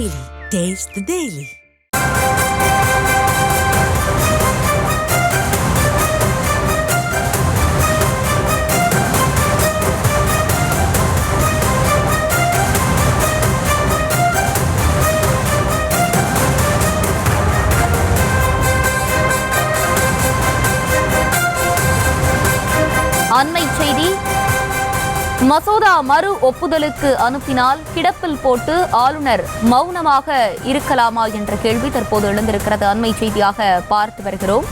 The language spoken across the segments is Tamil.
Daily. Taste the Daily. அண்மை செய்தி. மசோதா மறு ஒப்புதலுக்கு அனுப்பினால் கிடப்பில் போட்டு ஆளுநர் மௌனமாக இருக்கலாமா என்ற கேள்வி தற்போது எழுந்திருக்கிறது. அண்மை செய்தியாக பார்த்து வருகிறோம்.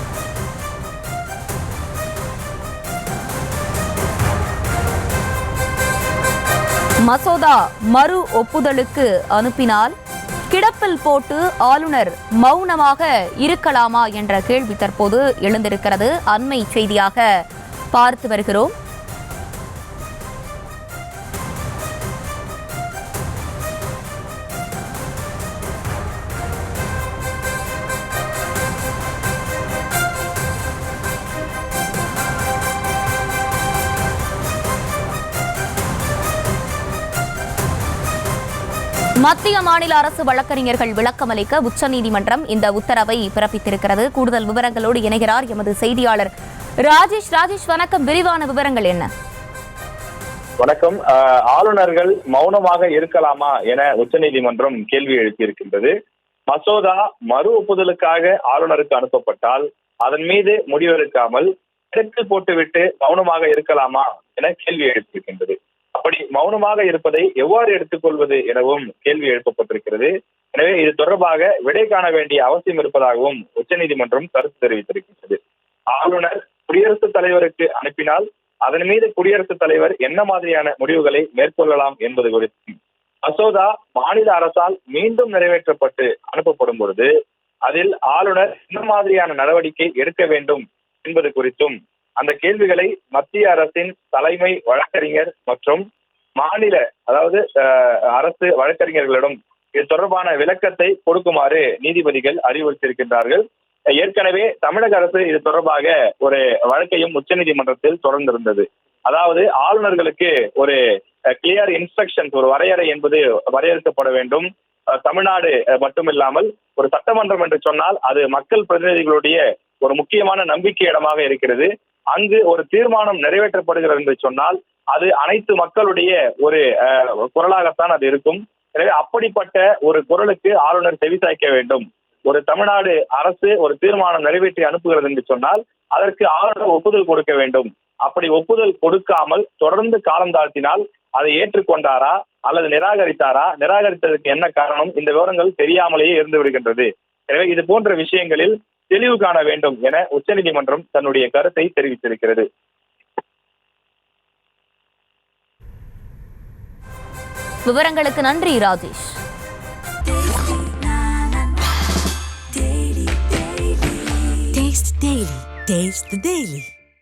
மசோதா மறு ஒப்புதலுக்கு அனுப்பினால் கிடப்பில் போட்டு ஆளுநர் மௌனமாக இருக்கலாமா என்ற கேள்வி தற்போது எழுந்திருக்கிறது. அண்மை செய்தியாக பார்த்து வருகிறோம். மத்திய மாநில அரசு வழக்கறிஞர்கள் விளக்கமளிக்க உச்சநீதிமன்றம் இந்த உத்தரவை பிறப்பித்திருக்கிறது. கூடுதல் விவரங்களோடு இணைகிறார் எமது செய்தியாளர் ராஜேஷ். ராஜேஷ், வணக்கம். விரிவான விவரங்கள் என்ன? வணக்கம். ஆளுநர்கள் மௌனமாக இருக்கலாமா என உச்சநீதிமன்றம் கேள்வி எழுப்பியிருக்கின்றது. மசோதா மறு ஒப்புதலுக்காக ஆளுநருக்கு அனுப்பப்பட்டால் அதன் மீது முடிவெடுக்காமல் கிடப்பில் போட்டுவிட்டு மௌனமாக இருக்கலாமா என கேள்வி எழுப்பியிருக்கின்றது. அப்படி மௌனமாக இருப்பதை எவ்வாறு எடுத்துக்கொள்வது எனவும் கேள்வி எழுப்பப்பட்டிருக்கிறது. எனவே இது தொடர்பாக விடை காண வேண்டிய அவசியம் இருப்பதாகவும் உச்சநீதிமன்றம் கருத்து தெரிவித்திருக்கின்றது. ஆளுநர் குடியரசுத் தலைவருக்கு அனுப்பினால் அதன் மீது குடியரசுத் தலைவர் என்ன மாதிரியான முடிவுகளை மேற்கொள்ளலாம் என்பது குறித்தும், மசோதா மாநில அரசால் மீண்டும் நிறைவேற்றப்பட்டு அனுப்பப்படும் பொழுது அதில் ஆளுநர் என்ன மாதிரியான நடவடிக்கை எடுக்க வேண்டும் என்பது குறித்தும் அந்த கேள்விகளை மத்திய அரசின் தலைமை வழக்கறிஞர் மற்றும் மாநில அரசு வழக்கறிஞர்களிடம் இது தொடர்பான விளக்கத்தை கொடுக்குமாறு நீதிபதிகள் அறிவுறுத்தியிருக்கின்றார்கள். ஏற்கனவே தமிழக அரசு இது தொடர்பாக ஒரு வழக்கையும் உச்சநீதிமன்றத்தில் தொடர்ந்திருந்தது. அதாவது ஆளுநர்களுக்கு ஒரு கிளியர் இன்ஸ்ட்ரக்ஷன்ஸ், ஒரு வரையறை என்பது வரையறுக்கப்பட வேண்டும். தமிழ்நாடு மட்டுமில்லாமல் ஒரு சட்டமன்றம் என்று சொன்னால் அது மக்கள் பிரதிநிதிகளுடைய ஒரு முக்கியமான நம்பிக்கை இடமாக இருக்கிறது. அங்கு ஒரு தீர்மானம் நிறைவேற்றப்படுகிறது என்று சொன்னால் அது அனைத்து மக்களுடைய ஒரு குரலாகத்தான் அது இருக்கும். எனவே அப்படிப்பட்ட ஒரு குரலுக்கு ஆளுநர் செவிசாய்க்க வேண்டும். ஒரு தமிழ்நாடு அரசு ஒரு தீர்மானம் நிறைவேற்றி அனுப்புகிறது என்று சொன்னால் அதற்கு ஆளுநர் ஒப்புதல் கொடுக்க வேண்டும். அப்படி ஒப்புதல் கொடுக்காமல் தொடர்ந்து காலம் தாழ்த்தினால் அதை ஏற்றுக்கொண்டாரா அல்லது நிராகரித்தாரா, நிராகரித்ததற்கு என்ன காரணம், இந்த விவரங்கள் தெரியாமலேயே இருந்து விடுகின்றது. எனவே இது போன்ற விஷயங்களில் தெளிவு காண வேண்டும் என உச்சநீதிமன்றம் தன்னுடைய கருத்தை தெரிவித்திருக்கிறது. விவரங்களுக்கு நன்றி ராஜேஷ். Taste the Daily.